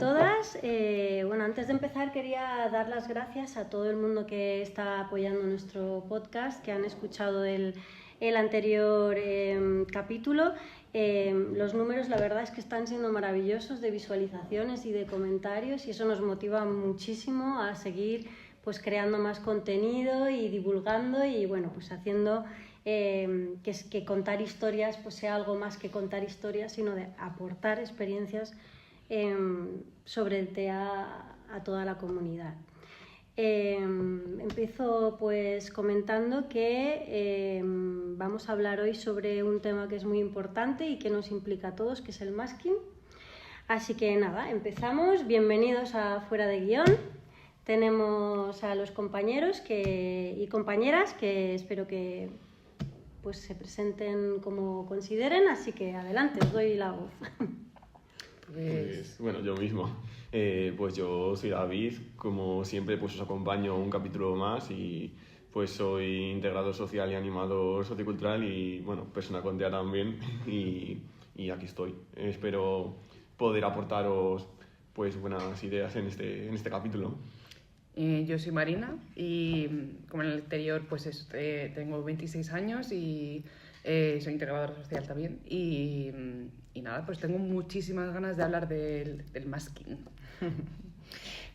todas. Bueno, antes de empezar quería dar las gracias a todo el mundo que está apoyando nuestro podcast, que han escuchado el anterior capítulo. Los números la verdad es que están siendo maravillosos de visualizaciones y de comentarios, y eso nos motiva muchísimo a seguir pues creando más contenido y divulgando y bueno, pues haciendo que contar historias pues sea algo más que contar historias, sino de aportar experiencias sobre el TEA a toda la comunidad. Empiezo pues comentando que vamos a hablar hoy sobre un tema que es muy importante y que nos implica a todos, que es el masking. Así que nada, empezamos. Bienvenidos a Fuera de Guión. Tenemos a los compañeros y compañeras que espero que pues se presenten como consideren, así que adelante, os doy la voz. Pues bueno, yo mismo. Pues yo soy David, como siempre pues os acompaño un capítulo más y pues soy integrador social y animador sociocultural y bueno, persona con TEA también y aquí estoy. Espero poder aportaros pues buenas ideas en este capítulo. Yo soy Marina y como en el anterior pues tengo 26 años y soy integradora social también y nada, pues tengo muchísimas ganas de hablar del masking.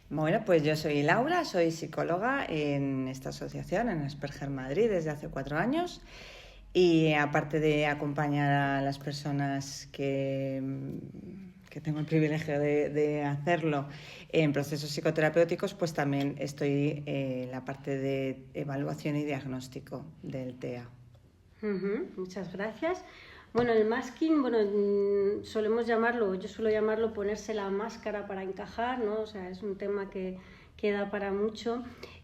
Bueno, pues yo soy Laura, soy psicóloga en esta asociación, en Asperger Madrid, desde hace 4 años. Y aparte de acompañar a las personas que tengo el privilegio de hacerlo en procesos psicoterapéuticos, pues también estoy en la parte de evaluación y diagnóstico del TEA. Muchas gracias. Bueno, el masking, yo suelo llamarlo ponerse la máscara para encajar, ¿no? O sea, es un tema que da para mucho.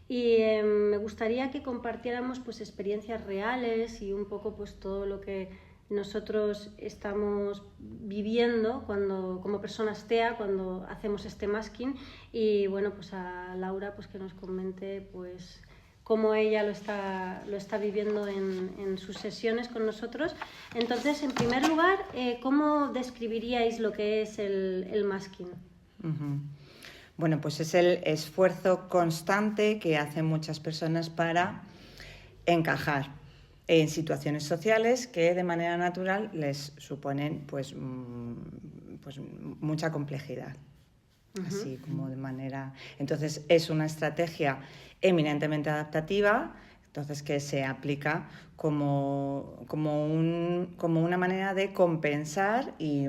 Y me gustaría que compartiéramos pues experiencias reales y un poco pues todo lo que nosotros estamos viviendo como personas TEA cuando hacemos este masking, y bueno, pues a Laura pues que nos comente pues cómo ella lo está viviendo en sus sesiones con nosotros. Entonces, en primer lugar, ¿cómo describiríais lo que es el masking? Bueno, pues es el esfuerzo constante que hacen muchas personas para encajar en situaciones sociales que de manera natural les suponen pues mucha complejidad. Así como de manera... Entonces es una estrategia eminentemente adaptativa, entonces que se aplica como una manera de compensar y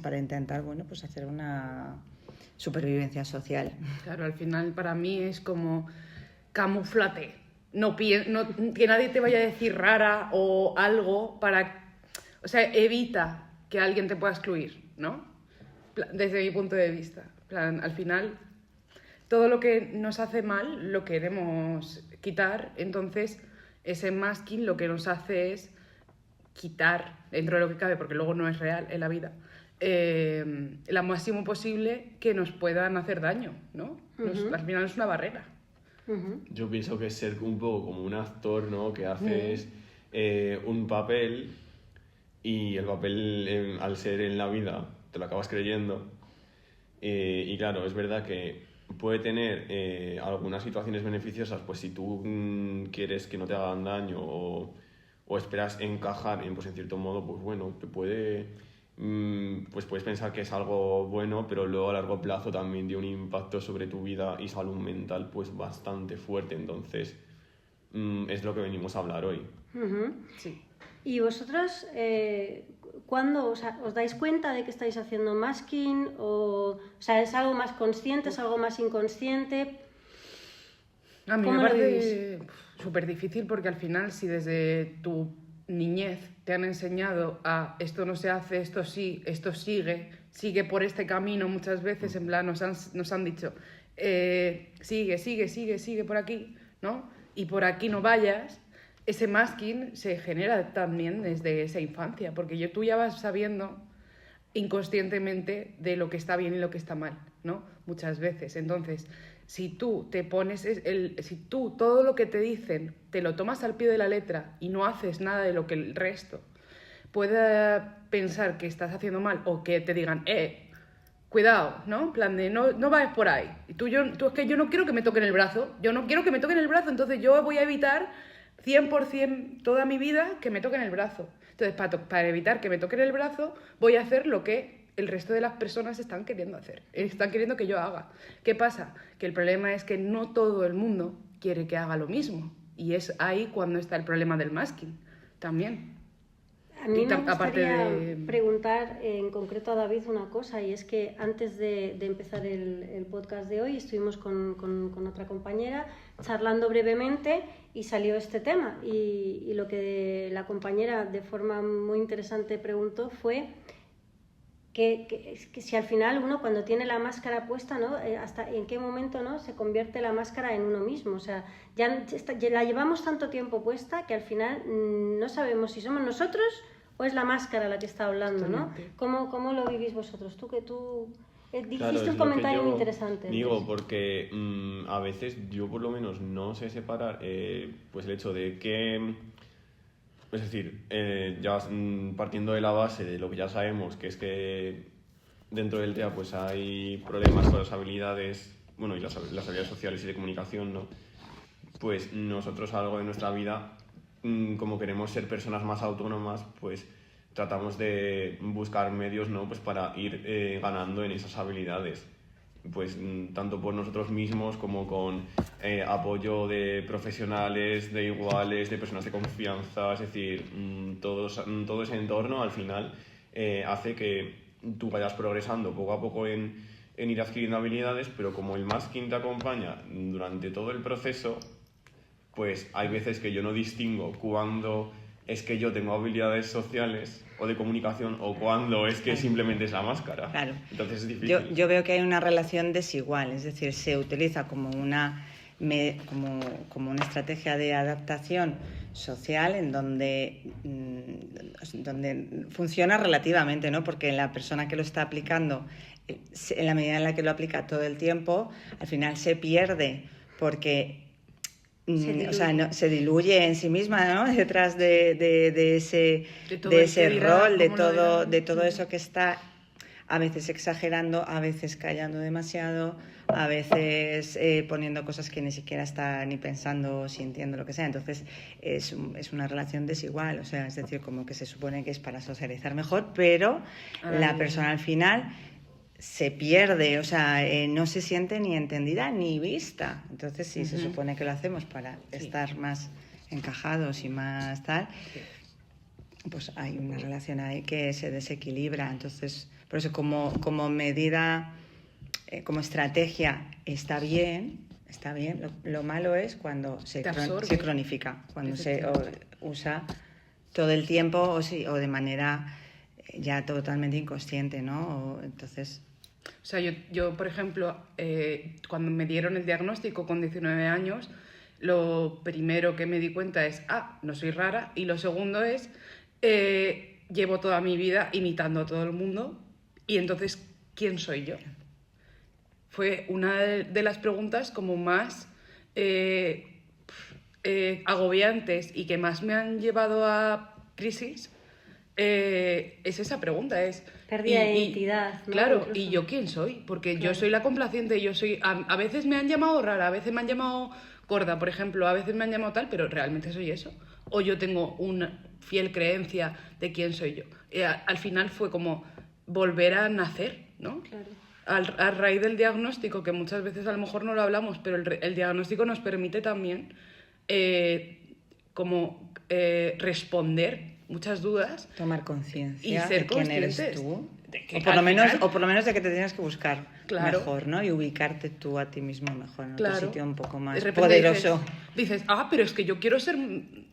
para intentar pues hacer una supervivencia social. Claro, al final para mí es como camuflate. No, que nadie te vaya a decir rara o algo o sea, evita que alguien te pueda excluir, ¿no? Desde mi punto de vista. Al final, todo lo que nos hace mal lo queremos quitar, entonces ese masking lo que nos hace es quitar, dentro de lo que cabe, porque luego no es real en la vida, lo máximo posible que nos puedan hacer daño, ¿no? Al final es una barrera. Yo pienso que es ser un poco como un actor, ¿no? Que haces un papel y el papel al ser en la vida te lo acabas creyendo y claro, es verdad que puede tener algunas situaciones beneficiosas, pues si tú quieres que no te hagan daño o esperas encajar en cierto modo, pues bueno, te puede... pues puedes pensar que es algo bueno, pero luego a largo plazo también tiene un impacto sobre tu vida y salud mental pues bastante fuerte. Entonces es lo que venimos a hablar hoy. Sí. ¿Y vosotros cuándo os dais cuenta de que estáis haciendo masking? O sea, ¿es algo más consciente, es algo más inconsciente? A mí me parece súper difícil, porque al final si desde tu niñez te han enseñado a esto no se hace, esto sí, esto sigue por este camino muchas veces, en plan nos han dicho sigue por aquí, ¿no? Y por aquí no vayas. Ese masking se genera también desde esa infancia, porque tú ya vas sabiendo inconscientemente de lo que está bien y lo que está mal, ¿no? Muchas veces. Entonces, si tú te pones si tú todo lo que te dicen te lo tomas al pie de la letra y no haces nada de lo que el resto pueda pensar que estás haciendo mal, o que te digan cuidado, ¿no? En plan de, no vayas por ahí. Y tú es que yo no quiero que me toquen el brazo. Yo no quiero que me toquen el brazo, entonces yo voy a evitar 100% toda mi vida que me toquen el brazo. Entonces, para evitar que me toquen el brazo, voy a hacer lo que el resto de las personas están queriendo hacer. Están queriendo que yo haga. ¿Qué pasa? Que el problema es que no todo el mundo quiere que haga lo mismo. Y es ahí cuando está el problema del masking también. A mí me aparte gustaría preguntar en concreto a David una cosa, y es que antes de empezar el podcast de hoy estuvimos con otra compañera charlando brevemente y salió este tema. Y lo que la compañera de forma muy interesante preguntó fue que si al final uno cuando tiene la máscara puesta, ¿no? Hasta en qué momento, ¿no? Se convierte la máscara en uno mismo. O sea, ya la llevamos tanto tiempo puesta que al final no sabemos si somos nosotros o es la máscara la que está hablando, ¿no? ¿Cómo lo vivís vosotros? Tú dijiste un comentario muy interesante. Digo, porque a veces yo por lo menos no sé separar pues el hecho de que... Es decir, ya partiendo de la base de lo que ya sabemos, que es que dentro del TEA pues hay problemas con las habilidades, bueno, y las habilidades sociales y de comunicación, ¿no? Pues nosotros a lo largo de nuestra vida, como queremos ser personas más autónomas, pues tratamos de buscar medios, ¿no? Pues para ir ganando en esas habilidades. Pues tanto por nosotros mismos como con apoyo de profesionales, de iguales, de personas de confianza, es decir, todo ese entorno al final hace que tú vayas progresando poco a poco en ir adquiriendo habilidades, pero como el masking te acompaña durante todo el proceso, pues hay veces que yo no distingo cuándo es que yo tengo habilidades sociales o de comunicación o cuando es que simplemente es la máscara. Claro. Entonces es difícil. Yo veo que hay una relación desigual, es decir, se utiliza como una estrategia de adaptación social en donde funciona relativamente, ¿no? Porque la persona que lo está aplicando, en la medida en la que lo aplica todo el tiempo, al final se pierde porque... se diluye en sí misma, ¿no? Detrás de ese rol, de todo eso que está a veces exagerando, a veces callando demasiado, a veces poniendo cosas que ni siquiera está ni pensando o sintiendo, lo que sea. Entonces es una relación desigual, o sea, es decir, como que se supone que es para socializar mejor, pero la persona al final se pierde, o sea, no se siente ni entendida ni vista. Entonces, sí, se supone que lo hacemos para estar más encajados y más tal, pues hay una relación ahí que se desequilibra. Entonces, por eso como medida, como estrategia, está bien. Lo malo es cuando se cronifica, cuando se usa todo el tiempo o de manera ya totalmente inconsciente, ¿no? Entonces... O sea, yo por ejemplo, cuando me dieron el diagnóstico con 19 años, lo primero que me di cuenta es, no soy rara, y lo segundo es, llevo toda mi vida imitando a todo el mundo, y entonces, ¿quién soy yo? Fue una de las preguntas como más agobiantes y que más me han llevado a crisis. Es esa pregunta, es... Pérdida de identidad, ¿no? Claro, Incluso. ¿y yo quién soy? Porque Claro. yo soy la complaciente, yo soy... A veces me han llamado rara, a veces me han llamado gorda, por ejemplo, a veces me han llamado tal, pero ¿realmente soy eso? O yo tengo una fiel creencia de quién soy yo. Al final fue como volver a nacer, ¿no? Claro. A raíz del diagnóstico, que muchas veces a lo mejor no lo hablamos, pero el diagnóstico nos permite también responder muchas dudas, tomar conciencia y ser de quién eres conscientes tú, de que o por lo menos de que te tienes que buscar Claro. mejor, ¿no? Y ubicarte tú a ti mismo mejor en Claro. otro sitio un poco más De repente poderoso. dices, pero es que yo quiero ser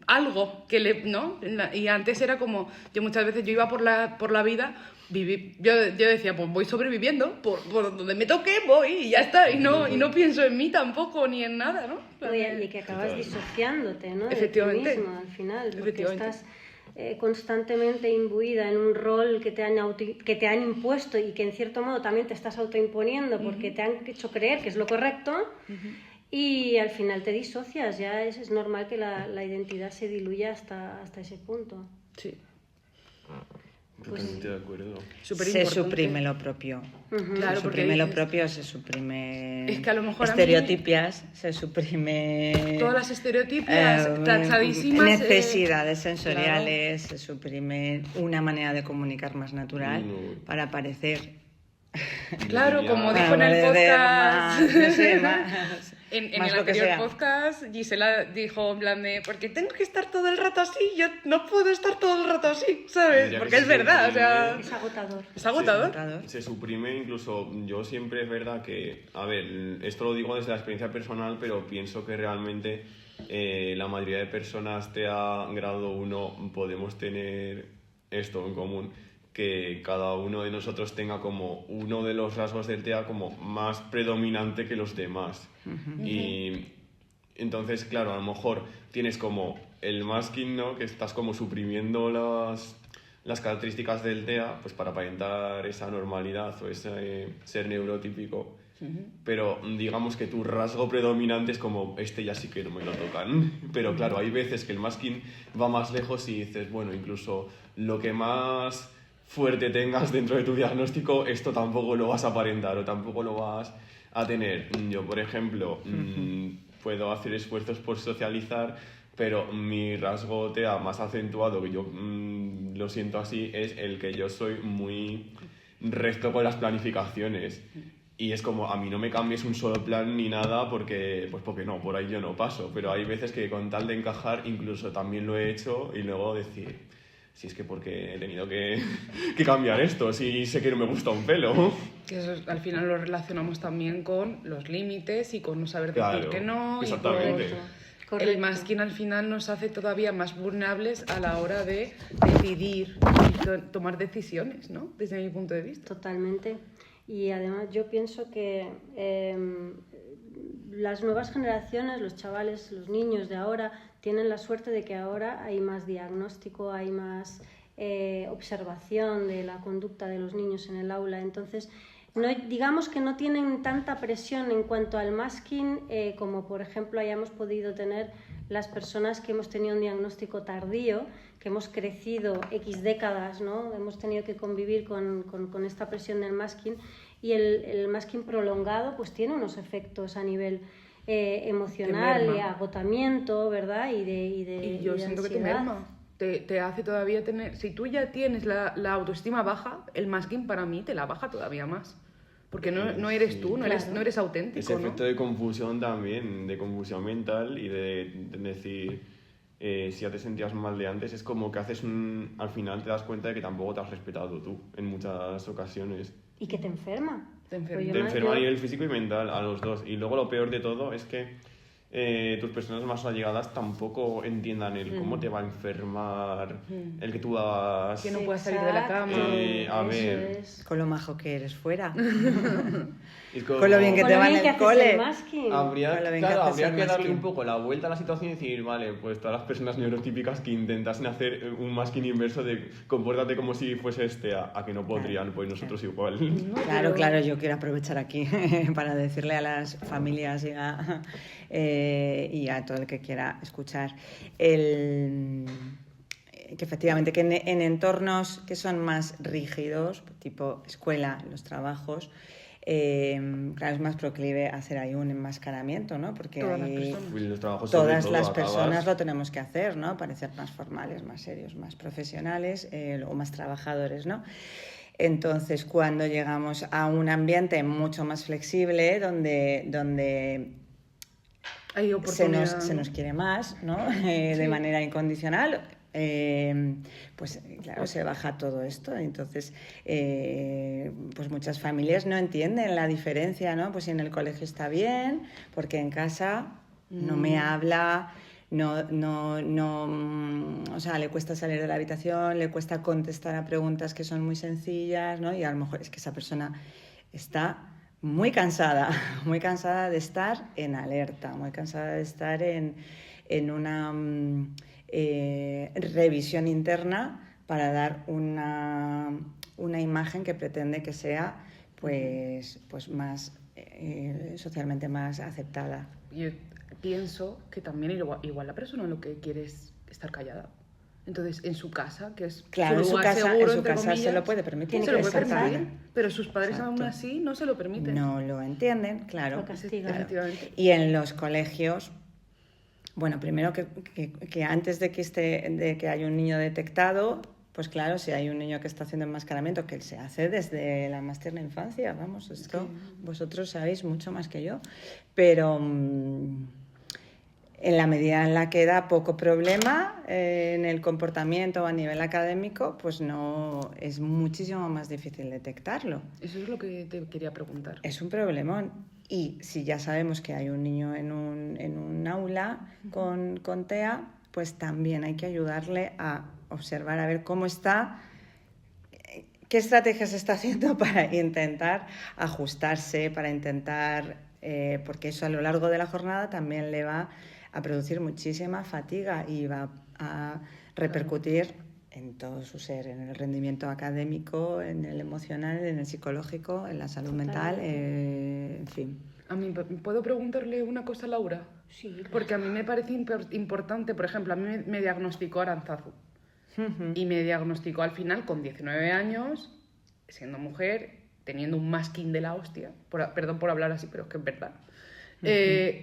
algo que ¿no? Y antes era como, yo muchas veces yo iba por la vida, yo decía, pues voy sobreviviendo, por donde me toque voy y ya está, y no pienso en mí tampoco ni en nada, ¿no? Oye, y que acabas disociándote, ¿no? Efectivamente. De ti mismo al final, porque Efectivamente. estás constantemente imbuida en un rol que te han impuesto y que en cierto modo también te estás autoimponiendo porque te han hecho creer que es lo correcto, y al final te disocias. Ya es normal que la identidad se diluya hasta ese punto. Sí. Totalmente de acuerdo. Se Superimportante. suprime lo propio. Claro, Se porque suprime lo dices, propio, se suprime Es que a lo mejor a mí- estereotipias, se suprime todas las estereotipias tachadísimas. necesidades sensoriales, se suprime una manera de comunicar más natural No. para parecer Claro, Diría- como para dijo en el parecer podcast. más, no sé, más, En más el lo que anterior sea. podcast, Gisela dijo en plan de, porque tengo que estar todo el rato así, yo no puedo estar todo el rato así, ¿sabes? Diría que Porque se es verdad, o sea, suprime- Es agotador. es agotador. Agotador. Se suprime incluso, yo siempre es verdad que, a ver, esto lo digo desde la experiencia personal, pero pienso que realmente la mayoría de personas TEA grado 1 podemos tener esto en común, que cada uno de nosotros tenga como uno de los rasgos del TEA como más predominante que los demás. Y entonces, claro, a lo mejor tienes como el masking, ¿no? Que estás como suprimiendo las características del TEA pues para aparentar esa normalidad o ese ser neurotípico. Pero digamos que tu rasgo predominante es como, este ya sí que no me lo tocan. Pero claro, hay veces que el masking va más lejos y dices, bueno, incluso lo que más fuerte tengas dentro de tu diagnóstico, esto tampoco lo vas a aparentar o tampoco lo vas a tener. Yo, por ejemplo, puedo hacer esfuerzos por socializar, pero mi rasgo TEA más acentuado, que yo lo siento así, es el que yo soy muy recto con las planificaciones. Y es como, a mí no me cambies un solo plan ni nada porque no, por ahí yo no paso. Pero hay veces que con tal de encajar, incluso también lo he hecho y luego decir, si es que porque he tenido que cambiar esto, si sé que no me gusta un pelo. Que eso al final lo relacionamos también con los límites y con no saber decir Claro, que no. exactamente. Y con Correcto. el masking al final nos hace todavía más vulnerables a la hora de decidir y tomar decisiones, ¿no? Desde mi punto de vista. Totalmente. Y además yo pienso que las nuevas generaciones, los chavales, los niños de ahora, tienen la suerte de que ahora hay más diagnóstico, hay más observación de la conducta de los niños en el aula. Entonces, no, digamos que no tienen tanta presión en cuanto al masking como, por ejemplo, hayamos podido tener las personas que hemos tenido un diagnóstico tardío, que hemos crecido X décadas, ¿no? Hemos tenido que convivir con esta presión del masking, y el masking prolongado pues tiene unos efectos a nivel emocional, Te de merma. agotamiento, ¿verdad? Y yo de siento que te ansiedad. merma. Te hace todavía tener... Si tú ya tienes la autoestima baja, el masking para mí te la baja todavía más. Porque no eres Sí. tú, no eres auténtico, Ese ¿no? efecto de confusión también, de confusión mental y de decir, si ya te sentías mal de antes, es como que al final te das cuenta de que tampoco te has respetado tú en muchas ocasiones. Y que te enferma. Te enferma. Pues yo Te me- enferma a yo- nivel físico y mental, a los dos. Y luego lo peor de todo es que tus personas más allegadas tampoco entiendan el cómo te va a enfermar, el que tú vas... Que no puedas salir de la Exacto, cama. A eso ver. es. Con lo majo que eres fuera. Es como- Con lo bien que Con te lo va bien en que el haces cole. el masking. Habría, Con lo bien que claro, haces habría el que darle masking. un poco la vuelta a la situación y decir, vale, pues todas las personas neurotípicas que intentasen hacer un masking inverso de compórtate como si fuese a que no podrían, pues nosotros igual. Claro, claro, yo quiero aprovechar aquí para decirle a las familias y a todo el que quiera escuchar que efectivamente que en entornos que son más rígidos, tipo escuela, los trabajos, claro, es más proclive a hacer ahí un enmascaramiento, ¿no? Porque Todas las ahí personas. Uy, los trabajos sobre todas todo, las acabas- personas lo tenemos que hacer, ¿no? Parecer más formales, más serios, más profesionales o más trabajadores, ¿no? Entonces, cuando llegamos a un ambiente mucho más flexible, donde Hay se oportunidad. nos quiere más, ¿no? De manera incondicional, pues claro, se baja todo esto. Entonces, pues muchas familias no entienden la diferencia, ¿no? Pues si en el colegio está bien, porque en casa no me habla, o sea, le cuesta salir de la habitación, le cuesta contestar a preguntas que son muy sencillas, ¿no? Y a lo mejor es que esa persona está muy cansada de estar en alerta, muy cansada de estar en una revisión interna para dar una imagen que pretende que sea pues más socialmente más aceptada. Yo pienso que también igual la persona lo que quiere es estar callada. Entonces, en su casa, que es Claro, su lugar seguro, en su entre casa comillas, se lo puede permitir. se lo puede Exactamente. permitir, pero sus padres Exacto. aún así no se lo permiten. No lo entienden, claro. Lo castigan. Efectivamente. Y en los colegios, bueno, primero que antes de que haya un niño detectado, pues claro, si hay un niño que está haciendo enmascaramiento, que se hace desde la más tierna infancia, vamos, esto vosotros sabéis mucho más que yo, pero en la medida en la que da poco problema en el comportamiento o a nivel académico, pues no, es muchísimo más difícil detectarlo. Eso es lo que te quería preguntar. Es un problemón. Y si ya sabemos que hay un niño en un aula con TEA, pues también hay que ayudarle a observar, a ver cómo está, qué estrategias está haciendo para intentar ajustarse, para intentar, porque eso a lo largo de la jornada también le va a producir muchísima fatiga y va a repercutir en todo su ser, en el rendimiento académico, en el emocional, en el psicológico, en la salud mental, en fin. A mí, ¿puedo preguntarle una cosa a Laura? Sí, claro. Porque a mí me parece importante, por ejemplo, a mí me diagnosticó Arantzazu. Y me diagnosticó al final con 19 años, siendo mujer, teniendo un masking de la hostia. Perdón por hablar así, pero es que es verdad.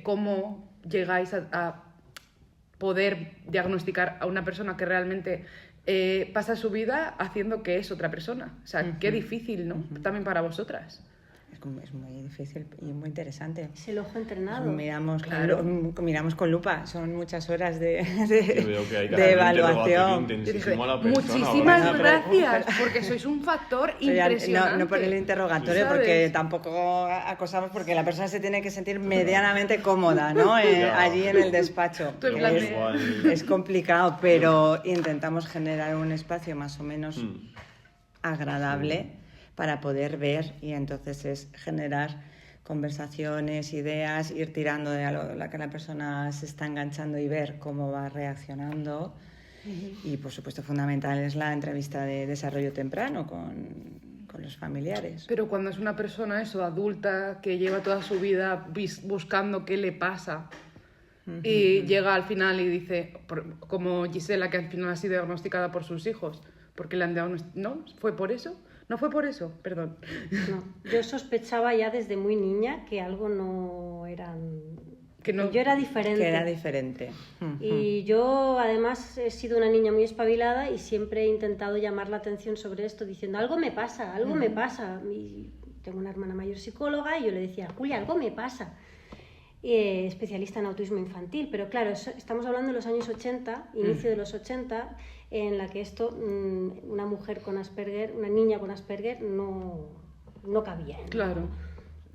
¿Cómo llegáis a poder diagnosticar a una persona que realmente pasa su vida haciendo que es otra persona? O sea, qué difícil, ¿no? También para vosotras. Es muy difícil y muy interesante. Es el ojo entrenado. Miramos, Claro. miramos con lupa, son muchas horas de Yo veo que hay que de hacer un evaluación. interrogatorio Yo dije, intensísimo a la persona. muchísimas ahora. gracias, porque sois un factor Pero ya impresionante. no por el interrogatorio, ¿Sabes? porque tampoco acosamos, porque la persona se tiene que sentir medianamente cómoda, ¿no? Ya. Allí en el despacho. Tú en Que plan es, de- Igual. es complicado, pero intentamos generar un espacio más o menos agradable para poder ver, y entonces es generar conversaciones, ideas, ir tirando de a la que la persona se está enganchando y ver cómo va reaccionando. Y por supuesto fundamental es la entrevista de desarrollo temprano con los familiares. Pero cuando es una persona eso, adulta, que lleva toda su vida buscando qué le pasa y llega al final y dice, como Gisela, que al final ha sido diagnosticada por sus hijos, porque le han diagnosticado, ¿no? ¿Fue por eso? No fue por eso, perdón. No, yo sospechaba ya desde muy niña que algo no era... Que no- yo era diferente. Que era diferente. Y yo además he sido una niña muy espabilada y siempre he intentado llamar la atención sobre esto diciendo algo me pasa, algo me pasa. Y tengo una hermana mayor psicóloga y yo le decía, Julia, algo me pasa. Especialista en autismo infantil, pero claro, estamos hablando de los años 80, inicio de los 80, en la que esto, una mujer con Asperger, una niña con Asperger no cabía. Claro.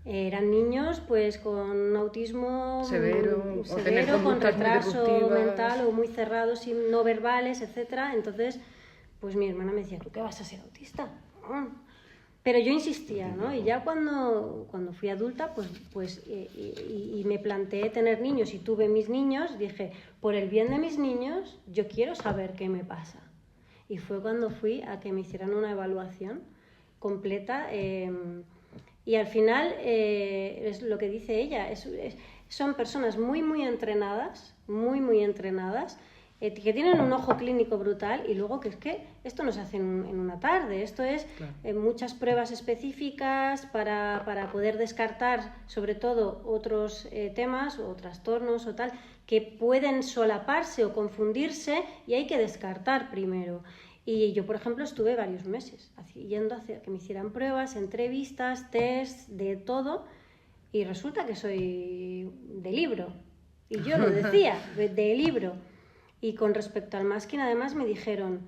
Eran niños pues con autismo Severo, o tener con conductas muy retraso disruptivas. mental o muy cerrados y no verbales, etcétera. Entonces, pues mi hermana me decía, ¿tú qué vas a ser autista? Pero yo insistía, ¿no? Y ya cuando fui adulta, pues y me planteé tener niños y tuve mis niños, dije, por el bien de mis niños, yo quiero saber qué me pasa. Y fue cuando fui a que me hicieran una evaluación completa. Y al final, es lo que dice ella, son personas muy, muy entrenadas, que tienen un ojo clínico brutal y luego que es que esto no se hace en una tarde, esto es muchas pruebas específicas para poder descartar sobre todo otros temas o trastornos o tal que pueden solaparse o confundirse y hay que descartar primero. Y yo, por ejemplo, estuve varios meses yendo a que me hicieran pruebas, entrevistas, tests, de todo, y resulta que soy de libro. Y yo lo decía, de libro. Y con respecto al masking, además me dijeron,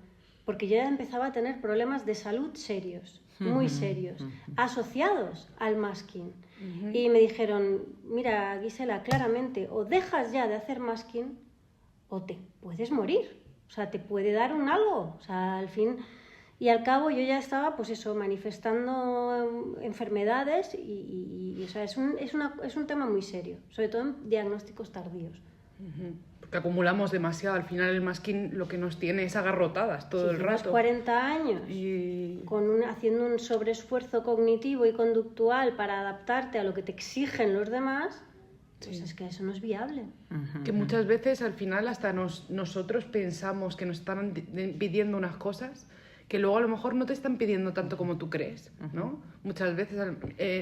porque yo ya empezaba a tener problemas de salud serios, muy serios, asociados al masking. Y me dijeron, mira, Gisela, claramente, o dejas ya de hacer masking o te puedes morir. O sea, te puede dar un algo. O sea, al fin y al cabo yo ya estaba, pues eso, manifestando enfermedades y o sea, es un tema muy serio, sobre todo en diagnósticos tardíos. Porque acumulamos demasiado. Al final el masking lo que nos tiene es agarrotadas todo Si el llevas rato. 40 años Y... haciendo un sobreesfuerzo cognitivo y conductual para adaptarte a lo que te exigen los demás, Pues es que eso no es viable. Que muchas veces al final hasta nosotros pensamos que nos están pidiendo unas cosas que luego a lo mejor no te están pidiendo tanto como tú crees, ¿no? Muchas veces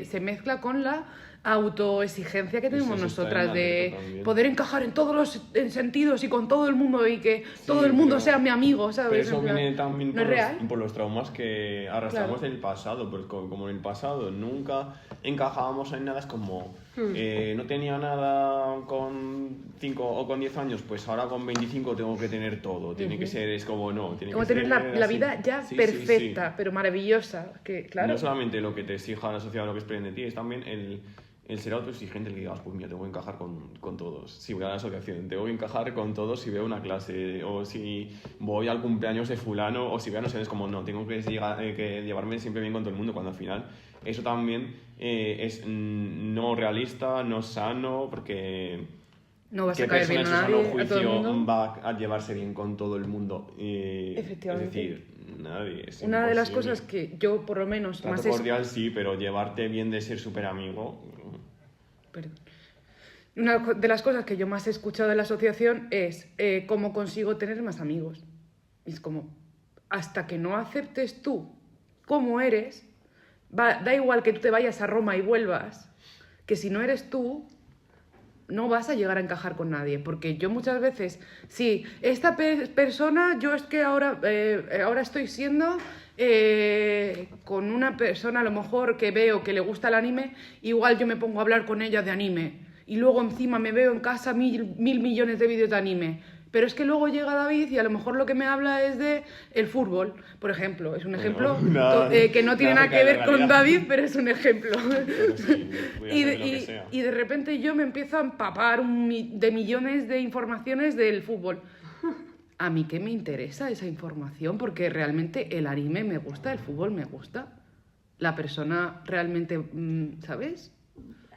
se mezcla con la autoexigencia que tenemos nosotras de poder encajar en todos los sentidos y con todo el mundo y que todo el mundo sea mi amigo, ¿sabes? Pero eso viene también ¿no es real? por los traumas que arrastramos del pasado, porque como en el pasado nunca encajábamos en nada, es como no tenía nada con 5 o con 10 años, pues ahora con 25 tengo que tener todo, tiene que ser, es como no, tiene como que tener ser la vida ya perfecta, pero maravillosa, que claro. No solamente lo que te exija la sociedad, lo que esperen de ti, es también el ser autoexigente, el que digas, pues mira, tengo que encajar con todos. Si voy a la asociación, tengo que encajar con todos si veo una clase, o si voy al cumpleaños de fulano, o si veo, no sé, es como, no, tengo que llevarme siempre bien con todo el mundo, cuando al final eso también es no realista, no sano, porque no vas a caer bien a nadie, a todo el mundo va a llevarse bien con todo el mundo. Efectivamente. Es decir, nadie. Es una imposible. de las cosas que yo por lo menos Trato más cordial sí, pero llevarte bien de ser súper amigo. Perdón. Una de las cosas que yo más he escuchado de la asociación es cómo consigo tener más amigos. Y es como, hasta que no aceptes tú cómo eres, da igual que tú te vayas a Roma y vuelvas, que si no eres tú, no vas a llegar a encajar con nadie. Porque yo muchas veces, sí, esta persona, yo es que ahora estoy siendo con una persona a lo mejor que veo que le gusta el anime, igual yo me pongo a hablar con ella de anime. Y luego encima me veo en casa mil millones de vídeos de anime. Pero es que luego llega David y a lo mejor lo que me habla es de el fútbol, por ejemplo. Es un ejemplo que no tiene nada que ver con David, pero es un ejemplo. Sí, y de repente yo me empiezo a empapar de millones de informaciones del fútbol. ¿A mí qué me interesa esa información? Porque realmente el anime me gusta, el fútbol me gusta. La persona realmente, ¿sabes?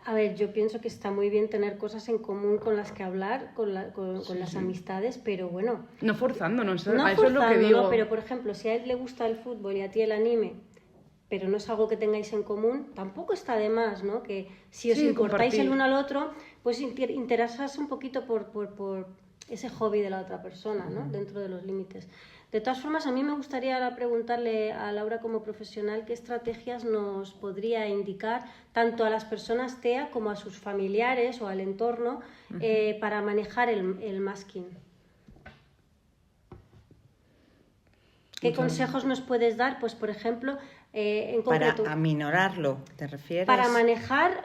A ver, yo pienso que está muy bien tener cosas en común con las que hablar, con las amistades, pero bueno... No forzándonos, no a eso es lo que digo. Pero por ejemplo, si a él le gusta el fútbol y a ti el anime, pero no es algo que tengáis en común, tampoco está de más, ¿no? Que si os importáis el uno al otro, pues interesarse un poquito por ese hobby de la otra persona, ¿no? Dentro de los límites. De todas formas, a mí me gustaría preguntarle a Laura como profesional qué estrategias nos podría indicar tanto a las personas TEA como a sus familiares o al entorno para manejar el masking. ¿Qué consejos nos puedes dar? Pues, por ejemplo, en concreto... Para aminorarlo, ¿te refieres? Para manejar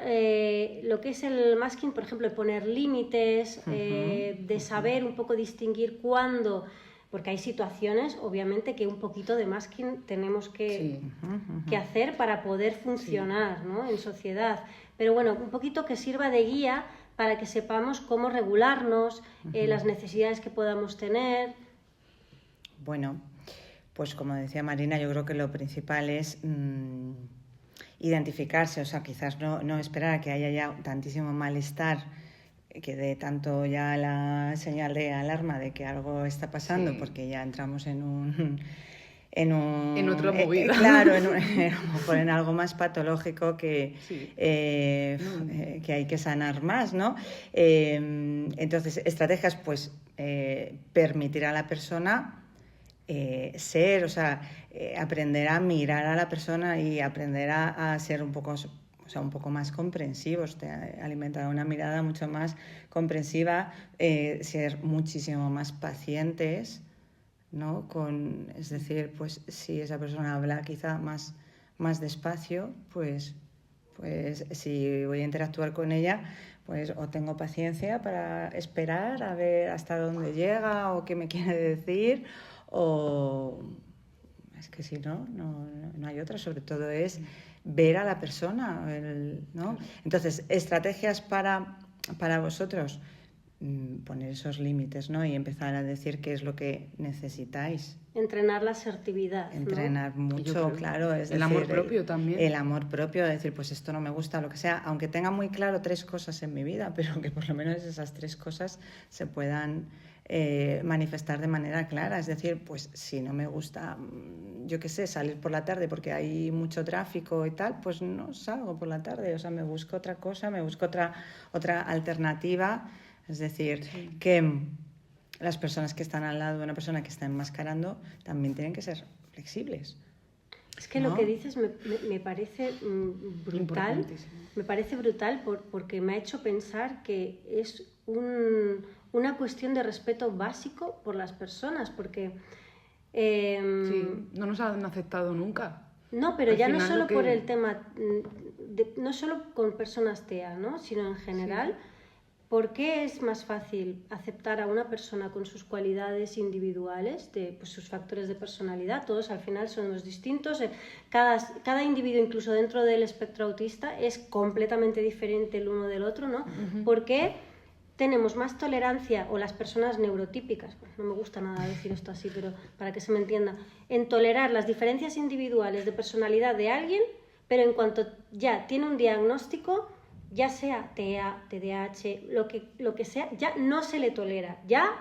lo que es el masking, por ejemplo, de poner límites, de saber un poco distinguir cuándo... Porque hay situaciones, obviamente, que un poquito de masking tenemos que hacer para poder funcionar, ¿no? En sociedad. Pero bueno, un poquito que sirva de guía para que sepamos cómo regularnos, las necesidades que podamos tener. Bueno, pues como decía Marina, yo creo que lo principal es identificarse, o sea, quizás no esperar a que haya ya tantísimo malestar, que dé tanto ya la señal de alarma de que algo está pasando, porque ya entramos en otra movida. Claro, en algo más patológico que hay que sanar más, ¿no? Entonces, estrategias, pues, permitir a la persona ser, o sea, aprender a mirar a la persona y aprender a ser un poco más comprensivos, alimentar una mirada mucho más comprensiva, ser muchísimo más pacientes, ¿no? Es decir, pues si esa persona habla quizá más despacio, pues si voy a interactuar con ella, pues o tengo paciencia para esperar a ver hasta dónde llega o qué me quiere decir, o es que si no hay otra, sobre todo es ver a la persona, ¿no? Entonces, estrategias para vosotros, poner esos límites, ¿no? Y empezar a decir qué es lo que necesitáis. Entrenar la asertividad, ¿no? Entrenar mucho, claro. Es el decir, amor propio también. El amor propio, decir, pues esto no me gusta, lo que sea, aunque tenga muy claro 3 cosas en mi vida, pero que por lo menos esas 3 cosas se puedan manifestar de manera clara. Es decir, pues si no me gusta, yo qué sé, salir por la tarde porque hay mucho tráfico y tal, pues no salgo por la tarde, o sea, me busco otra cosa, me busco otra alternativa. Es decir, que las personas que están al lado de una persona que está enmascarando también tienen que ser flexibles. Es que ¿no? lo que dices me parece brutal, me parece brutal porque me ha hecho pensar que es una cuestión de respeto básico por las personas, porque... Sí, no nos han aceptado nunca. No, pero Al ya no final solo lo que- por el tema, no solo con personas TEA, ¿no? Sino en general. ¿Por qué es más fácil aceptar a una persona con sus cualidades individuales, pues, sus factores de personalidad? Todos al final somos distintos. Cada individuo, incluso dentro del espectro autista, es completamente diferente el uno del otro, ¿no? ¿Por qué tenemos más tolerancia, o las personas neurotípicas, no me gusta nada decir esto así, pero para que se me entienda, en tolerar las diferencias individuales de personalidad de alguien, pero en cuanto ya tiene un diagnóstico, ya sea TEA, TDAH, lo que sea, ya no se le tolera. Ya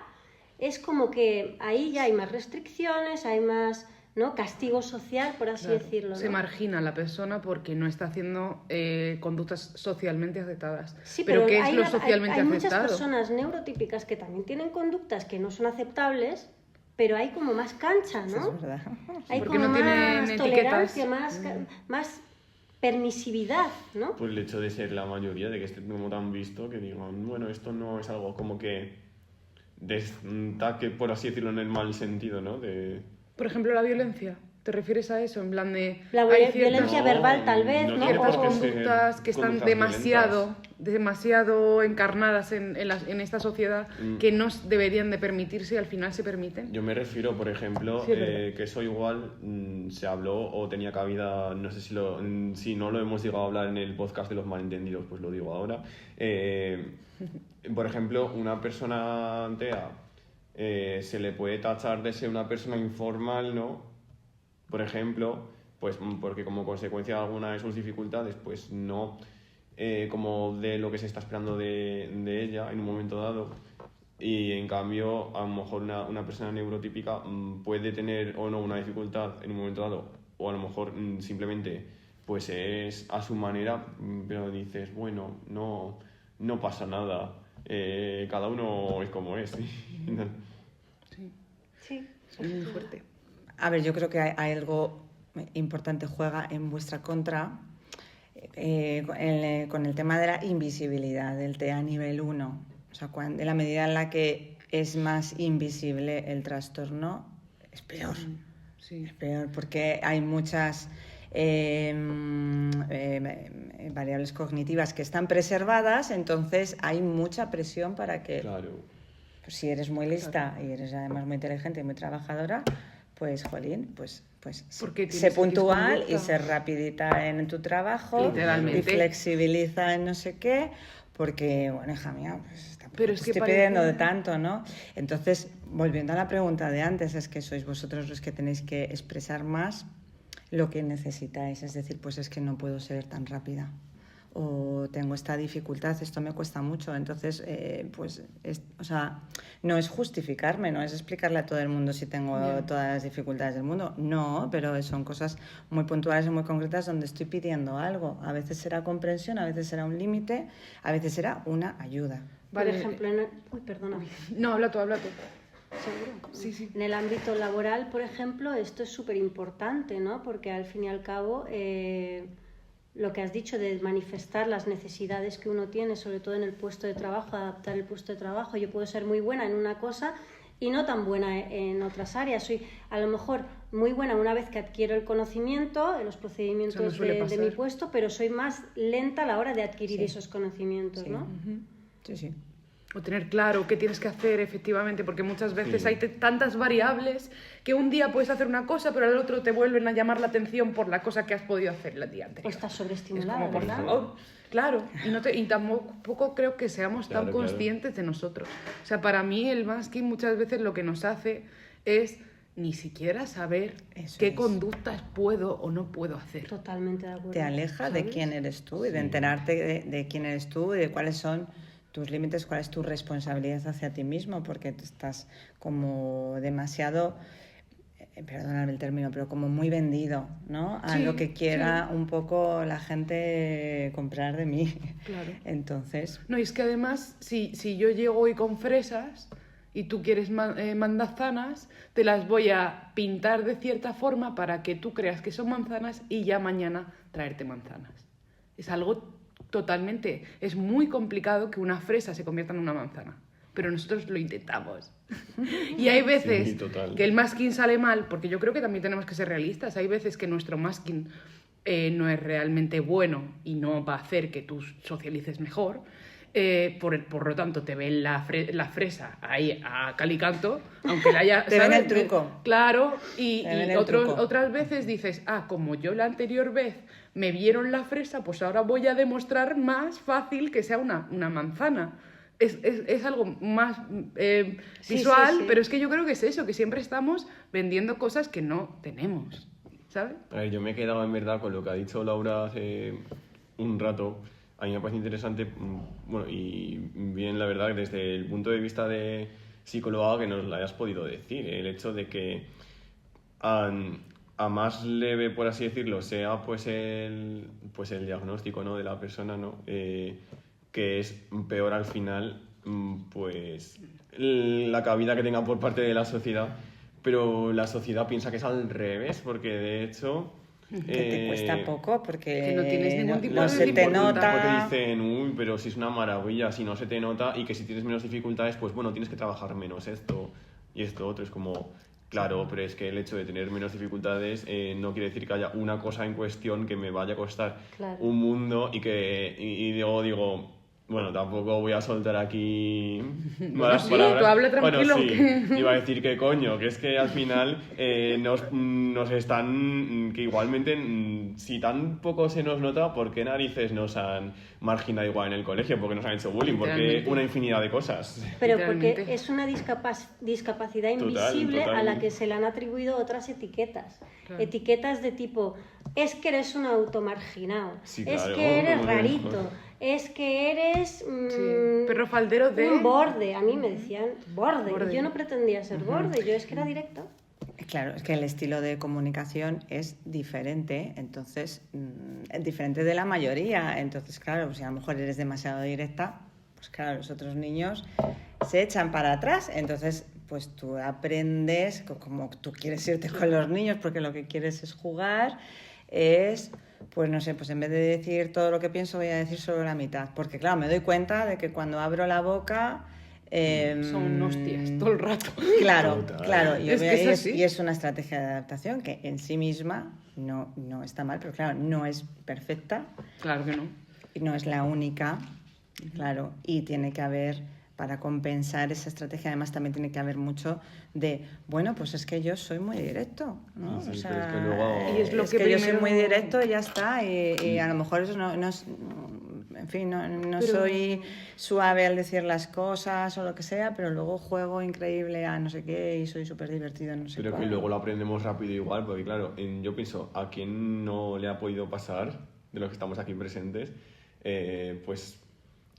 es como que ahí ya hay más restricciones, hay más, ¿no?, castigo social, por así decirlo, ¿no? Se margina a la persona porque no está haciendo conductas socialmente aceptadas. Sí, pero ¿qué es hay lo socialmente hay muchas aceptado? personas neurotípicas que también tienen conductas que no son aceptables, pero hay como más cancha, Eso ¿no? es verdad. Hay Porque como no tienen más etiquetas. tolerancia, más permisividad, ¿no? Pues el hecho de ser la mayoría, de que esté como tan visto, que digan, bueno, esto no es algo como que destaque, por así decirlo, en el mal sentido, ¿no? Por ejemplo, la violencia. ¿Te refieres a eso? En plan de... La hay violencia No, verbal, tal vez, no ¿no? tiene ciertas por qué ser conductas que están conductas demasiado encarnadas en esta sociedad que no deberían de permitirse y al final se permiten. Yo me refiero, por ejemplo, Sí, es verdad. que eso igual se habló o tenía cabida, no sé si no lo hemos llegado a hablar en el podcast de los malentendidos, pues lo digo ahora. Por ejemplo, una persona TEA se le puede tachar de ser una persona informal, ¿no? Por ejemplo, pues porque como consecuencia de alguna de sus dificultades, pues no como de lo que se está esperando de ella en un momento dado. Y en cambio, a lo mejor una persona neurotípica puede tener o no una dificultad en un momento dado, o a lo mejor simplemente pues es a su manera, pero dices, bueno, no pasa nada, cada uno es como es. Sí. Es muy fuerte. A ver, yo creo que hay algo importante juega en vuestra contra con el tema de la invisibilidad del TEA nivel 1. O sea, en la medida en la que es más invisible el trastorno, es peor. Sí. Es peor porque hay muchas variables cognitivas que están preservadas, entonces hay mucha presión para que, Claro. pues, si eres muy lista y eres además muy inteligente y muy trabajadora, pues, jolín, pues Porque sé tienes puntual X y conducta. sé rapidita en tu trabajo Literalmente. y flexibiliza en no sé qué, porque, bueno, hija mía, pues tampoco Pero es te que estoy parece- pidiendo de tanto, ¿no? Entonces, volviendo a la pregunta de antes, es que sois vosotros los que tenéis que expresar más lo que necesitáis, es decir, pues es que no puedo ser tan rápida o tengo esta dificultad, esto me cuesta mucho, entonces, o sea, no es justificarme, no es explicarle a todo el mundo si tengo todas las dificultades del mundo, no, pero son cosas muy puntuales y muy concretas donde estoy pidiendo algo, a veces será comprensión, a veces será un límite, a veces será una ayuda. Vale. Por ejemplo, uy, perdona. No, habla tú. ¿Seguro? Sí. En el ámbito laboral, por ejemplo, esto es súper importante, ¿no? Porque al fin y al cabo, lo que has dicho de manifestar las necesidades que uno tiene, sobre todo en el puesto de trabajo, adaptar el puesto de trabajo. Yo puedo ser muy buena en una cosa y no tan buena en otras áreas. Soy a lo mejor muy buena una vez que adquiero el conocimiento, en los procedimientos Eso no suele de mi pasar. puesto, pero soy más lenta a la hora de adquirir Sí. esos conocimientos, Sí. ¿no? Sí, sí. O tener claro qué tienes que hacer efectivamente, porque muchas veces Sí. hay tantas variables que un día puedes hacer una cosa, pero al otro te vuelven a llamar la atención por la cosa que has podido hacer el día O anterior. estás Es sobreestimulada, como, por ¿verdad? favor, claro, y tampoco creo que seamos tan Claro, claro. conscientes de nosotros. O sea, para mí el masking muchas veces lo que nos hace es ni siquiera saber Eso qué es. conductas puedo o no puedo hacer. Totalmente de acuerdo. Te aleja de ¿Sabes? quién eres tú y de enterarte de quién eres tú y de cuáles son tus límites, cuál es tu responsabilidad hacia ti mismo, porque tú estás como demasiado perdóname el término, pero como muy vendido, ¿no? A Sí, lo que quiera un poco la gente comprar de mí. Claro. Entonces, No, y es que además, si yo llego hoy con fresas y tú quieres manzanas, te las voy a pintar de cierta forma para que tú creas que son manzanas y ya mañana traerte manzanas. Es algo totalmente... Es muy complicado que una fresa se convierta en una manzana, pero nosotros lo intentamos. Y hay veces Sí, total. que el masking sale mal, porque yo creo que también tenemos que ser realistas. Hay veces que nuestro masking no es realmente bueno y no va a hacer que tú socialices mejor. Por lo tanto, te ven la fresa ahí a cal y canto, aunque la haya... Te ven ¿sabes? el truco. Claro, y Te ven el truco. otras veces dices, como yo la anterior vez me vieron la fresa, pues ahora voy a demostrar más fácil que sea una manzana. Es algo más Sí, visual, sí, sí. pero es que yo creo que es eso, que siempre estamos vendiendo cosas que no tenemos, ¿sabes? A ver, yo me he quedado en verdad con lo que ha dicho Laura hace un rato. A mí me parece interesante, bueno, y bien, la verdad, desde el punto de vista de psicóloga que nos lo hayas podido decir. El hecho de que a más leve, por así decirlo, sea pues el diagnóstico, ¿no?, de la persona, ¿no? Que es peor al final, pues la cabida que tenga por parte de la sociedad. Pero la sociedad piensa que es al revés, porque de hecho... que te cuesta poco porque que no tienes ningún tipo no de se te dificultad. Porque nota. dicen, uy, pero si es una maravilla, si no se te nota, y que si tienes menos dificultades, pues bueno, tienes que trabajar menos esto y esto otro. Es como, claro, pero es que el hecho de tener menos dificultades no quiere decir que haya una cosa en cuestión que me vaya a costar Claro. un mundo y luego digo, bueno, tampoco voy a soltar aquí malas sí, palabras. tú habla tranquilo, Bueno, sí, que- iba a decir que coño, que es que al final nos están, que igualmente, si tan poco se nos nota, ¿por qué narices nos han marginado igual en el colegio? Porque nos han hecho bullying, porque Literalmente. una infinidad de cosas. Pero Literalmente. porque es una discapacidad Total, invisible a la totalmente. que se le han atribuido otras etiquetas. Claro. Etiquetas de tipo, es que eres un automarginado, Sí, es claro. que eres rarito, es que eres Perro faldero de... un borde. A mí me decían borde. Borde. Yo no pretendía ser borde, yo es que era directo. Claro, es que el estilo de comunicación es diferente, entonces es diferente de la mayoría. Entonces, claro, si a lo mejor eres demasiado directa, pues claro, los otros niños se echan para atrás. Entonces, pues tú aprendes, como tú quieres irte con los niños porque lo que quieres es jugar, es, pues no sé, pues en vez de decir todo lo que pienso voy a decir solo la mitad. Porque claro, me doy cuenta de que cuando abro la boca... Son hostias todo el rato. Claro, Total. claro. Es que es así. Y es una estrategia de adaptación que en sí misma no está mal, pero claro, no es perfecta Claro que no. y no es la única, claro, y tiene que haber, para compensar esa estrategia, además también tiene que haber mucho de, bueno, pues es que yo soy muy directo, ¿no? Sí, o sea, pero es que luego- Y es lo que yo soy primero- muy directo y ya está, y a lo mejor eso no es... En fin, no Pero- soy suave al decir las cosas o lo que sea, pero luego juego increíble a no sé qué y soy súper divertido en no sé Pero que cuál. luego lo aprendemos rápido igual, porque claro, yo pienso, ¿a quién no le ha podido pasar, de los que estamos aquí presentes, pues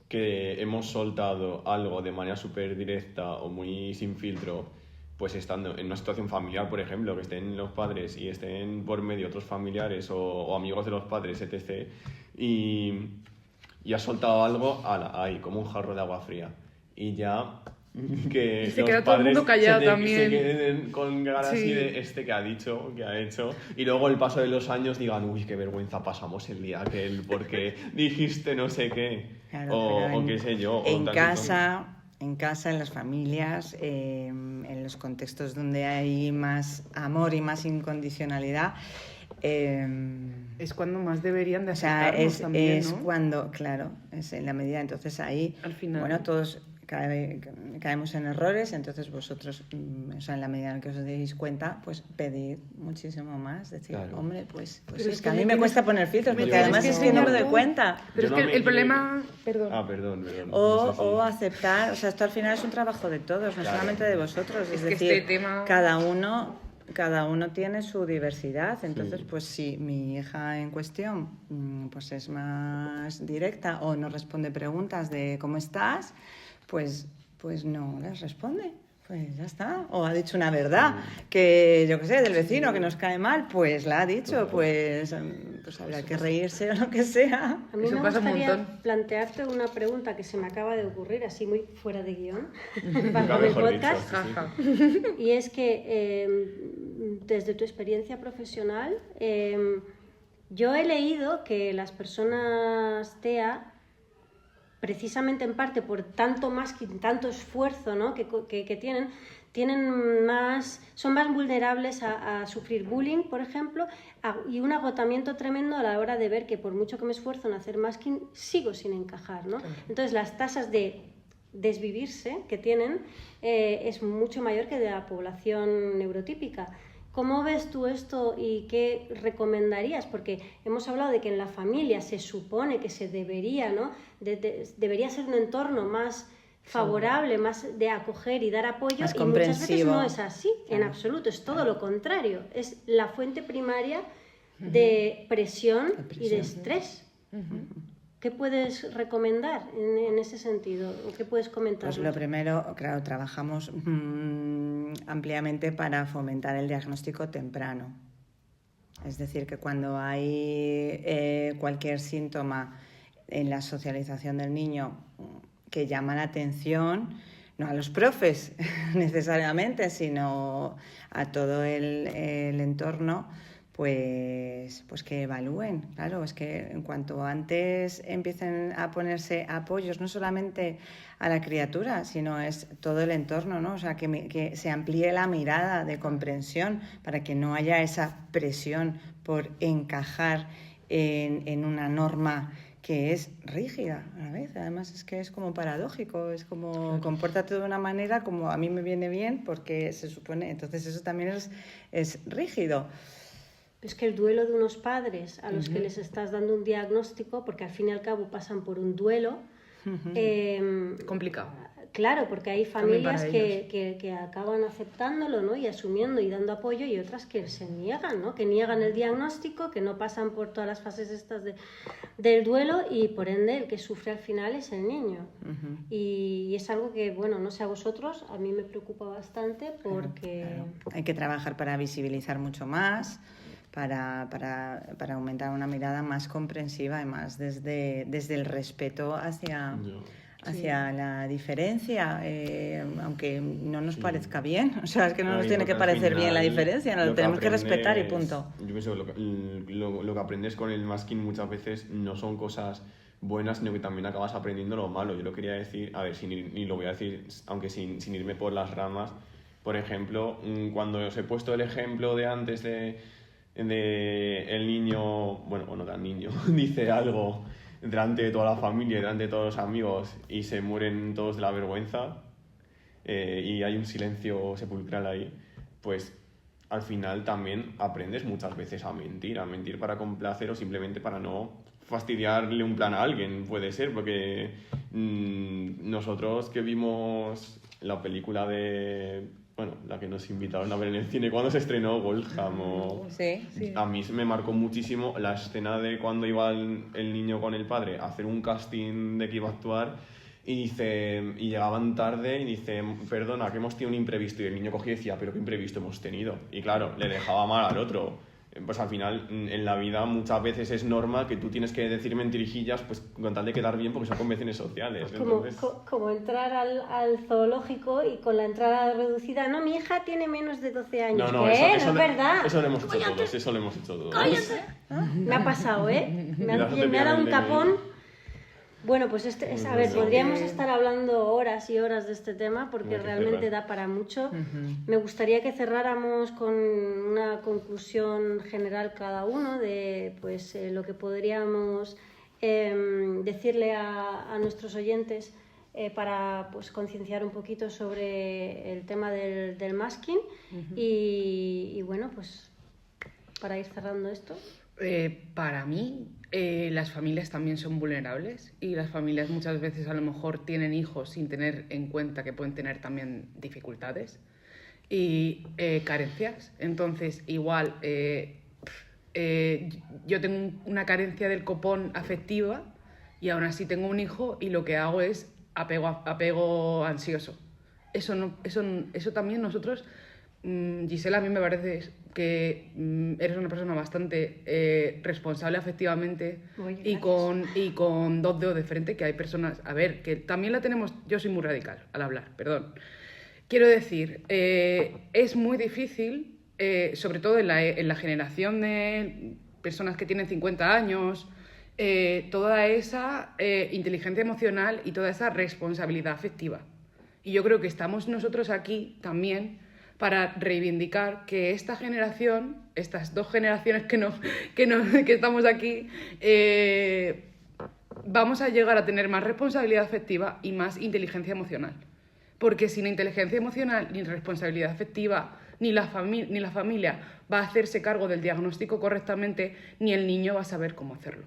que hemos soltado algo de manera súper directa o muy sin filtro, pues estando en una situación familiar, por ejemplo, que estén los padres y estén por medio otros familiares o amigos de los padres, etc., y has soltado algo, ahí, como un jarro de agua fría. Y ya que Y se los queda todo el padres mundo callado se también. queden con ganas así Sí. de que ha dicho, que ha hecho, y luego el paso de los años digan, uy, qué vergüenza pasamos el día aquel porque dijiste no sé qué, Claro, o pero qué sé yo. o en tal casa, en las familias, en los contextos donde hay más amor y más incondicionalidad, Es cuando más deberían de o sea, aceptarnos también, es ¿no? cuando, claro, es en la medida, entonces ahí, Al final. bueno, todos caemos en errores, entonces vosotros, o sea, en la medida en que os deis cuenta, pues pedid muchísimo más, decir, Claro. hombre, pues Pero es es que que a mí me me tienes- cuesta poner filtros, me porque tienes además que es que no me enseñar doy tú. cuenta. Pero Yo es no que me el problema... quiero- Perdón. Perdón. O, No sé si- o aceptar, o sea, esto al final es un trabajo de todos, no Claro. solamente de vosotros. Es Es que decir, este tema- cada uno tiene su diversidad. Entonces, Sí. pues si mi hija en cuestión pues es más directa o no responde preguntas de cómo estás, pues no les responde. Pues ya está. O ha dicho una verdad, que yo qué sé, del vecino que nos cae mal, pues la ha dicho, pues habrá que reírse o lo que sea. A mí Eso me pasa un gustaría montón. plantearte una pregunta que se me acaba de ocurrir, así muy fuera de guión, para Nunca el mejor dicho, podcast. sí, sí. Jaja. Y es que desde tu experiencia profesional, yo he leído que las personas TEA, precisamente en parte por tanto masking, tanto esfuerzo, ¿no? que son más vulnerables a sufrir bullying, por ejemplo, y un agotamiento tremendo a la hora de ver que por mucho que me esfuerzo en hacer masking, sigo sin encajar, ¿no? Entonces las tasas de desvivirse que tienen es mucho mayor que de la población neurotípica. ¿Cómo ves tú esto y qué recomendarías? Porque hemos hablado de que en la familia se supone que se debería, ¿no? Debería ser un entorno más favorable, más de acoger y dar apoyo, Más y muchas veces comprensivo. no es así, en absoluto, es todo lo contrario, es la fuente primaria de presión y de estrés. ¿Qué puedes recomendar en ese sentido? ¿O qué puedes comentar? Pues lo primero, claro, trabajamos ampliamente para fomentar el diagnóstico temprano. Es decir, que cuando hay cualquier síntoma en la socialización del niño que llama la atención, no a los profes necesariamente, sino a todo el entorno, pues que evalúen. Claro, es que en cuanto antes empiecen a ponerse apoyos, no solamente a la criatura, sino es todo el entorno, ¿no? O sea, que se amplíe la mirada de comprensión para que no haya esa presión por encajar en una norma que es rígida a la vez. Además es que es como paradójico, es como compórtate de una manera como a mí me viene bien porque se supone, entonces eso también es rígido. Es que el duelo de unos padres a los que les estás dando un diagnóstico, porque al fin y al cabo pasan por un duelo, Complicado. claro, porque hay También familias para que acaban aceptándolo, ¿no? Y asumiendo y dando apoyo, y otras que se niegan, ¿no? Que niegan el diagnóstico, que no pasan por todas las fases estas del duelo, y por ende el que sufre al final es el niño. Y es algo que, bueno, no sé a vosotros, a mí me preocupa bastante porque... Hay que trabajar para visibilizar mucho más, para aumentar una mirada más comprensiva y más desde el respeto hacia la diferencia, aunque no nos parezca bien. O sea, es que no nos tiene que parecer bien la diferencia, lo tenemos que respetar y punto. Yo pienso que lo que aprendes con el masking muchas veces no son cosas buenas, sino que también acabas aprendiendo lo malo. Yo lo quería decir, a ver, y lo voy a decir, aunque sin irme por las ramas. Por ejemplo, cuando os he puesto el ejemplo de antes de el niño, bueno, o no tan niño, dice algo delante de toda la familia, delante de todos los amigos, y se mueren todos de la vergüenza, y hay un silencio sepulcral ahí, pues al final también aprendes muchas veces a mentir para complacer o simplemente para no fastidiarle un plan a alguien, puede ser, porque nosotros que vimos la película de... Bueno, la que nos invitaron a ver en el cine cuando se estrenó Goldham. Sí. A mí me marcó muchísimo la escena de cuando iba el niño con el padre a hacer un casting de que iba a actuar y llegaban tarde y dice, perdona, que hemos tenido un imprevisto. Y el niño cogía y decía, pero qué imprevisto hemos tenido. Y claro, le dejaba mal al otro. Pues al final, en la vida muchas veces es normal que tú tienes que decir mentirijillas pues con tal de quedar bien porque son convenciones sociales. Como entrar al zoológico y con la entrada reducida, no, mi hija tiene menos de 12 años. No, ¿Qué? eso No es verdad. Eso lo hemos hecho todos, ¡Cállate! Me ha pasado, ¿eh? Me ha dado un tapón. Bueno, pues a ver, podríamos estar hablando horas y horas de este tema porque realmente da para mucho. Me gustaría que cerráramos con una conclusión general cada uno de pues lo que podríamos decirle a nuestros oyentes para pues concienciar un poquito sobre el tema del masking y bueno, pues para ir cerrando esto. Para mí, las familias también son vulnerables y las familias muchas veces a lo mejor tienen hijos sin tener en cuenta que pueden tener también dificultades y carencias. Entonces, igual, yo tengo una carencia del copón afectiva y aún así tengo un hijo y lo que hago es apego ansioso. eso también nosotros, Gisela, a mí me parece que eres una persona bastante responsable afectivamente. Oye, y con 2 dedos de frente, que hay personas, a ver, que también la tenemos, yo soy muy radical al hablar, perdón. Quiero decir, es muy difícil, sobre todo en la generación de personas que tienen 50 años, toda esa inteligencia emocional y toda esa responsabilidad afectiva. Y yo creo que estamos nosotros aquí también para reivindicar que esta generación, estas 2 generaciones que estamos aquí, vamos a llegar a tener más responsabilidad afectiva y más inteligencia emocional. Porque sin inteligencia emocional, ni responsabilidad afectiva, ni la familia va a hacerse cargo del diagnóstico correctamente, ni el niño va a saber cómo hacerlo.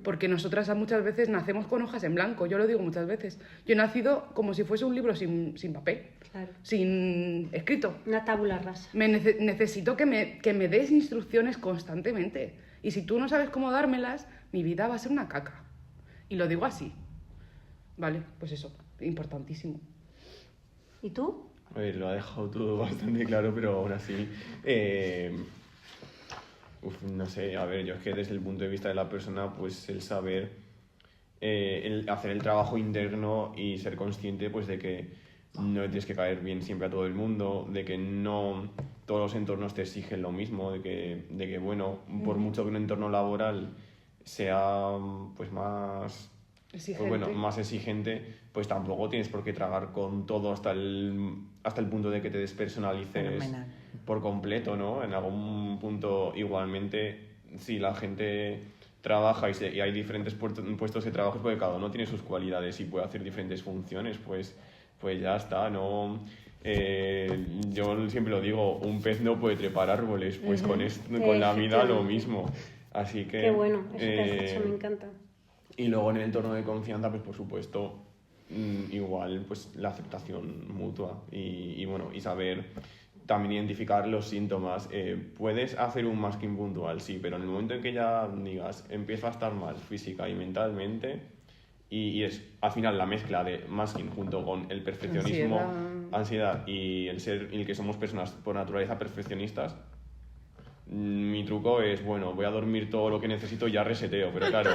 Porque nosotras muchas veces nacemos con hojas en blanco, yo lo digo muchas veces. Yo he nacido como si fuese un libro sin papel, Claro. sin escrito. Una tabula rasa. Necesito que me des instrucciones constantemente. Y si tú no sabes cómo dármelas, mi vida va a ser una caca. Y lo digo así. Vale, pues eso, importantísimo. ¿Y tú? A ver, lo ha dejado todo bastante claro, pero aún así... no sé, a ver, yo es que desde el punto de vista de la persona, pues el saber, el hacer el trabajo interno y ser consciente pues de que no tienes que caer bien siempre a todo el mundo, de que no todos los entornos te exigen lo mismo, de que bueno, por mucho que un entorno laboral sea pues más... Exigente. Pues bueno, más exigente, pues tampoco tienes por qué tragar con todo hasta el punto de que te despersonalices Fenomenal. por completo, ¿no? En algún punto, igualmente, si la gente trabaja y hay diferentes puestos de trabajo, porque cada uno tiene sus cualidades y puede hacer diferentes funciones, pues ya está, ¿no? Yo siempre lo digo, un pez no puede trepar árboles, pues con la vida lo mismo. Así que... Qué bueno, eso que has dicho, me encanta. Y luego en el entorno de confianza, pues por supuesto, igual pues la aceptación mutua y bueno, y saber también identificar los síntomas. Puedes hacer un masking puntual, sí, pero en el momento en que ya digas, empiezo a estar mal física y mentalmente, y es al final la mezcla de masking junto con el perfeccionismo, ansiedad y el que somos personas por naturaleza perfeccionistas. Mi truco es, bueno, voy a dormir todo lo que necesito y ya reseteo, pero claro,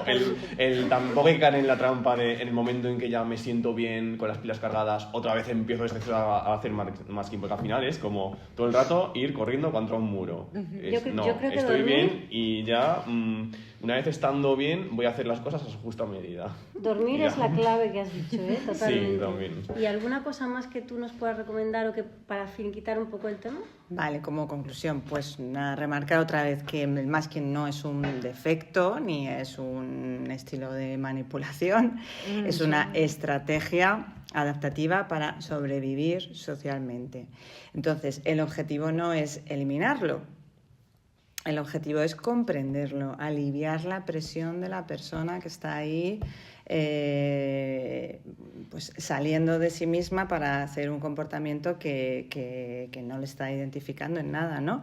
tampoco hay que caer en la trampa de en el momento en que ya me siento bien, con las pilas cargadas, otra vez empiezo a hacer masking, porque al final es como todo el rato ir corriendo contra un muro. Yo creo que estoy dormir... bien y ya, una vez estando bien, voy a hacer las cosas a su justa medida. Dormir es la clave que has dicho, ¿eh? Totalmente. Sí, también. ¿Y alguna cosa más que tú nos puedas recomendar o que para finiquitar un poco el tema? Vale, como conclusión, pues remarcar otra vez que el masking no es un defecto ni es un estilo de manipulación, es una estrategia adaptativa para sobrevivir socialmente. Entonces, el objetivo no es eliminarlo, el objetivo es comprenderlo, aliviar la presión de la persona que está ahí pues saliendo de sí misma para hacer un comportamiento que no le está identificando en nada, ¿no?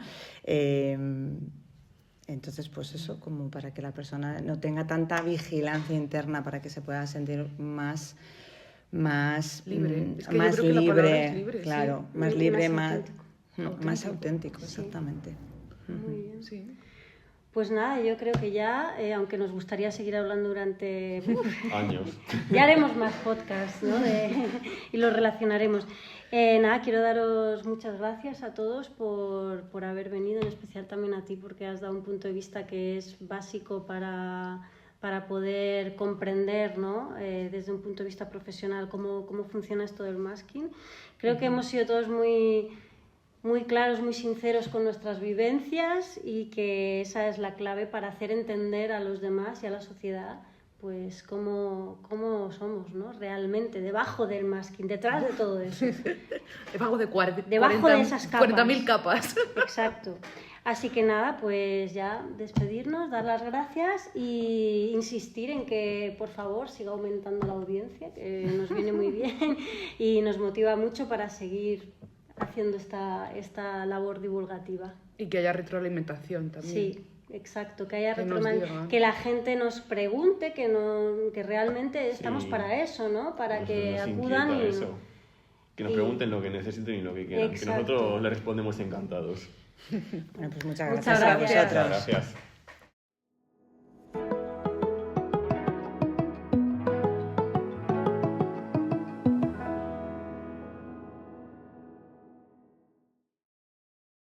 Entonces, pues eso, como para que la persona no tenga tanta vigilancia interna, para que se pueda sentir más libre. Es que más yo creo que la palabra es libre, claro, sí. más libre, más auténtico. auténtico, Sí. exactamente. Muy bien. Sí. Pues nada, yo creo que ya, aunque nos gustaría seguir hablando durante Años. ya haremos más podcasts, ¿no? Y los relacionaremos. Nada, quiero daros muchas gracias a todos por haber venido, en especial también a ti, porque has dado un punto de vista que es básico para poder comprender, ¿no? Desde un punto de vista profesional cómo funciona esto del masking. Creo que hemos sido todos muy claros, muy sinceros con nuestras vivencias y que esa es la clave para hacer entender a los demás y a la sociedad pues cómo somos, ¿no? Realmente, debajo del masking, detrás de todo eso. Debajo de Debajo de esas capas. 40.000 capas. Exacto. Así que nada, pues ya despedirnos, dar las gracias y insistir en que por favor siga aumentando la audiencia, que nos viene muy bien y nos motiva mucho para seguir haciendo esta labor divulgativa. Y que haya retroalimentación también. Sí, exacto, que haya nos digan. que la gente nos pregunte, que realmente estamos para eso, ¿no? Para que nos acudan inquieta eso. Que nos pregunten lo que necesiten y lo que quieran. Exacto. Que nosotros les respondemos encantados. Bueno, pues muchas Muchas gracias a gracias. vosotros. Gracias.